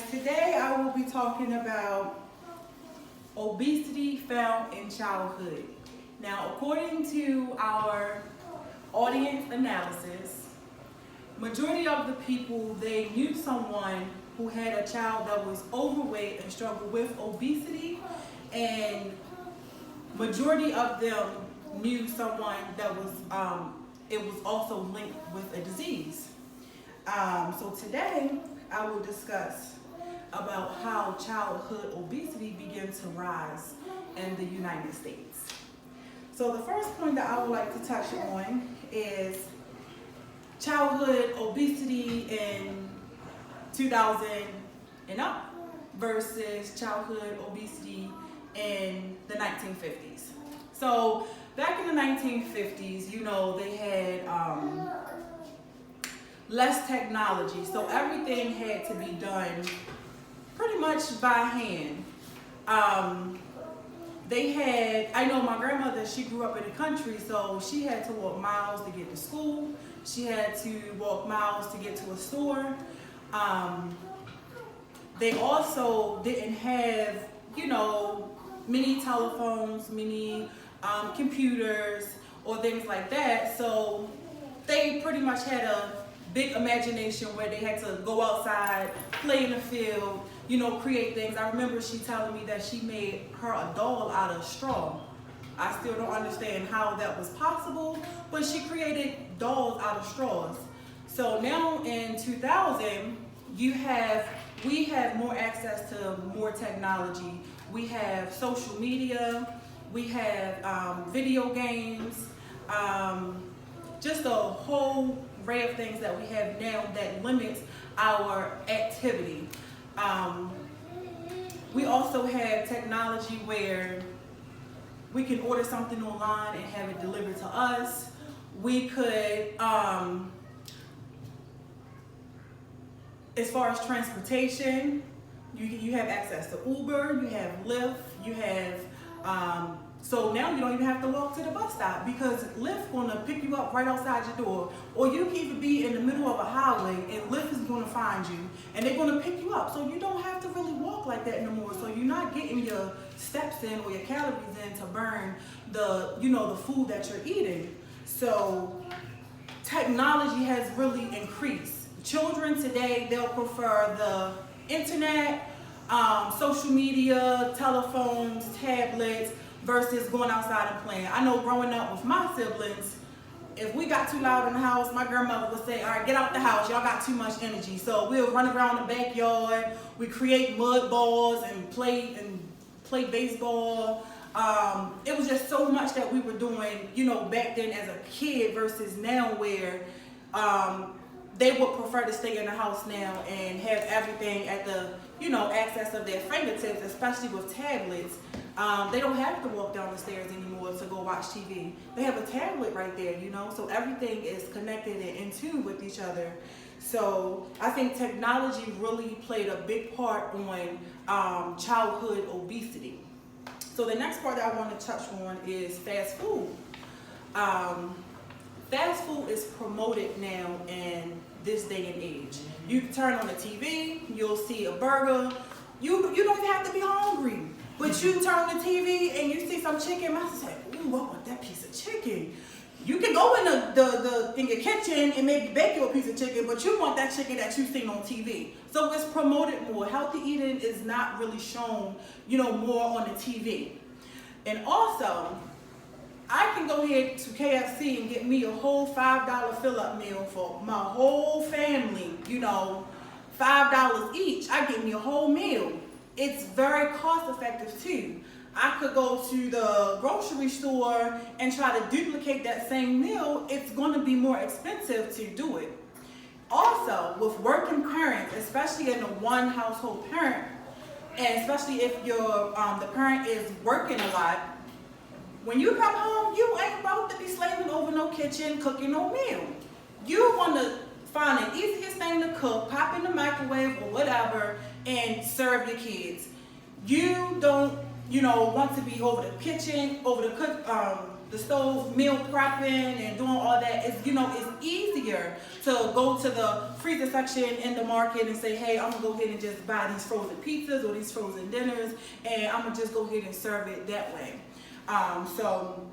Today I will be talking about obesity found in childhood. Now, according to our audience analysis, majority of the people, they knew someone who had a child that was overweight and struggled with obesity, and majority of them knew someone that was it was also linked with a disease. So today I will discuss about how childhood obesity began to rise in the United States. So the first point that I would like to touch on is childhood obesity in 2000 and up versus childhood obesity in the 1950s. So back in the 1950s, they had less technology, so everything had to be done pretty much by hand. I know my grandmother, she grew up in the country, so she had to walk miles to get to school. She had to walk miles to get to a store. They also didn't have, many telephones, many computers, or things like that. So they pretty much had a big imagination where they had to go outside, play in the field, create things. I remember she telling me that she made her a doll out of straw. I still don't understand how that was possible, but she created dolls out of straws. So now in 2000, we have more access to more technology. We have social media, we have video games, just a whole array of things that we have now that limits our activity. We also have technology where we can order something online and have it delivered to us. We could, as far as transportation, you have access to Uber, you have Lyft, you have, so now you don't even have to walk to the bus stop because Lyft's gonna pick you up right outside your door, or you can even be in the middle of a highway and Lyft is gonna find you and they're gonna pick you up. So you don't have to really walk like that anymore. So you're not getting your steps in or your calories in to burn the food that you're eating. So technology has really increased. Children today, they'll prefer the internet, social media, telephones, tablets, versus going outside and playing. I know growing up with my siblings, if we got too loud in the house, my grandmother would say, all right, get out the house, y'all got too much energy. So we'll run around the backyard, we create mud balls and play baseball. It was just so much that we were doing, back then as a kid versus now where they would prefer to stay in the house now and have everything at the, access of their fingertips, especially with tablets. They don't have to walk down the stairs anymore to go watch TV. They have a tablet right there, so everything is connected and in tune with each other. So I think technology really played a big part on childhood obesity. So the next part that I want to touch on is fast food. Fast food is promoted now in this day and age. You turn on the TV, you'll see a burger. You don't even have to be hungry, but you turn on the TV and you see some chicken. I say, ooh, I want that piece of chicken. You can go in in your kitchen and maybe bake you a piece of chicken, but you want that chicken that you've seen on TV. So it's promoted more. Healthy eating is not really shown, more on the TV. And also, I can go ahead to KFC and get me a whole $5 fill-up meal for my whole family, $5 each. I get me a whole meal. It's very cost effective too. I could go to the grocery store and try to duplicate that same meal. It's going to be more expensive to do it. Also, with working parents, especially in the one household parent, and especially if the parent is working a lot, when you come home, you ain't about to be slaving over no kitchen, cooking no meal. You want to find the easiest thing to cook, pop in the microwave or whatever, and serve your kids. You don't, want to be over the the stove meal prepping and doing all that, it's, you know, it's easier to go to the freezer section in the market and say, hey, I'm gonna go ahead and just buy these frozen pizzas or these frozen dinners, and I'm gonna just go ahead and serve it that way. So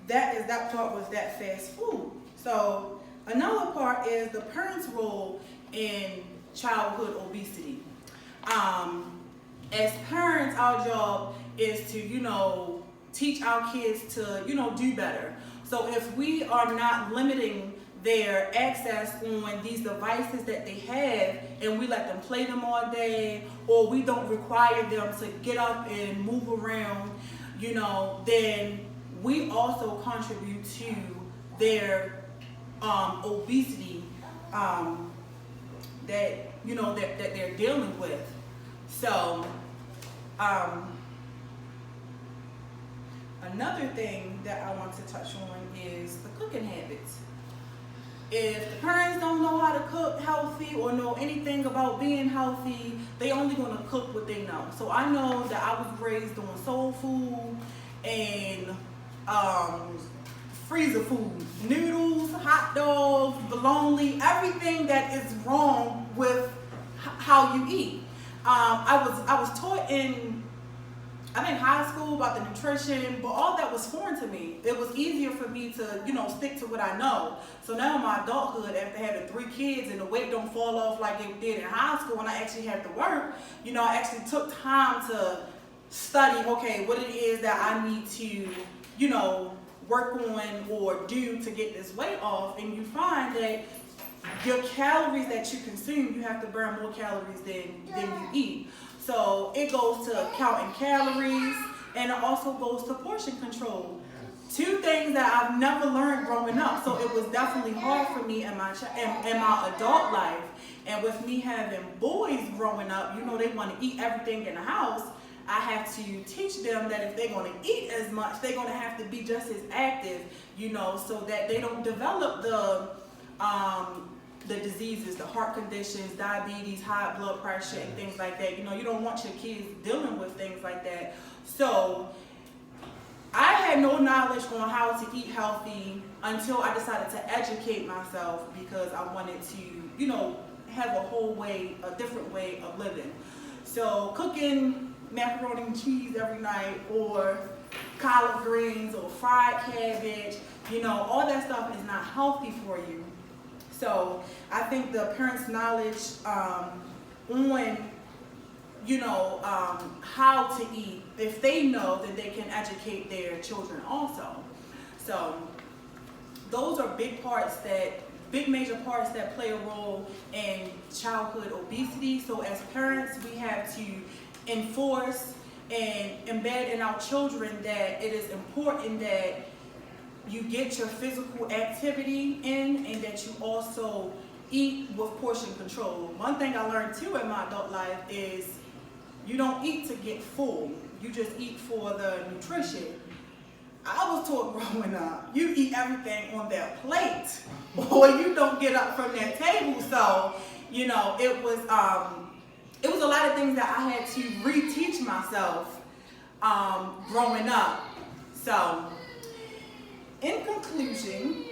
that part was that fast food. So another part is the parents' role in childhood obesity. As parents, our job is to, you know, teach our kids to, you know, do better. So if we are not limiting their access on these devices that they have, and we let them play them all day, or we don't require them to get up and move around, you know, then we also contribute to their obesity that, you know, that they're dealing with. So another thing that I want to touch on is the cooking habits. If the parents don't know how to cook healthy or know anything about being healthy, they only going to cook what they know. So I know that I was raised on soul food and freezer food, noodles, hot dogs, bologna, everything that is wrong with how you eat. I was taught in, I think, high school about the nutrition, but all that was foreign to me. It was easier for me to, you know, stick to what I know. So now in my adulthood, after having 3 kids and the weight don't fall off like it did in high school when I actually had to work, you know, I actually took time to study, okay, what it is that I need to, you know, work on or do to get this weight off. And you find that your calories that you consume, you have to burn more calories than you eat. So it goes to counting calories, and it also goes to portion control. 2 things that I've never learned growing up. So it was definitely hard for me in my adult life. And with me having boys growing up, you know, they want to eat everything in the house. I have to teach them that if they're going to eat as much, they're going to have to be just as active, you know, so that they don't develop the diseases, the heart conditions, diabetes, high blood pressure, and things like that. You know, you don't want your kids dealing with things like that. So I had no knowledge on how to eat healthy until I decided to educate myself, because I wanted to, you know, have a different way of living. So cooking macaroni and cheese every night, or collard greens, or fried cabbage, you know, all that stuff is not healthy for you. So I think the parents' knowledge on, you know, how to eat, if they know, then they can educate their children also. So those are big major parts that play a role in childhood obesity. So as parents, we have to enforce and embed in our children that it is important that you get your physical activity in, and that you also eat with portion control. One thing I learned too in my adult life is you don't eat to get full. You just eat for the nutrition. I was taught growing up, you eat everything on that plate or you don't get up from that table. So, you know, it was a lot of things that I had to reteach myself growing up. So, in conclusion,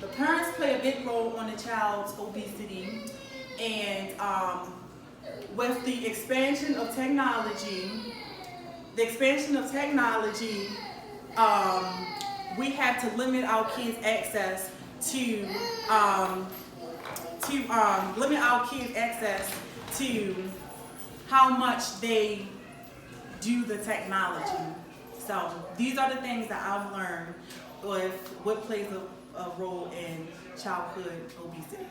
the parents play a big role on the child's obesity, and with the expansion of technology, we have to limit our kids' access to how much they do the technology. So these are the things that I've learned with what plays a role in childhood obesity.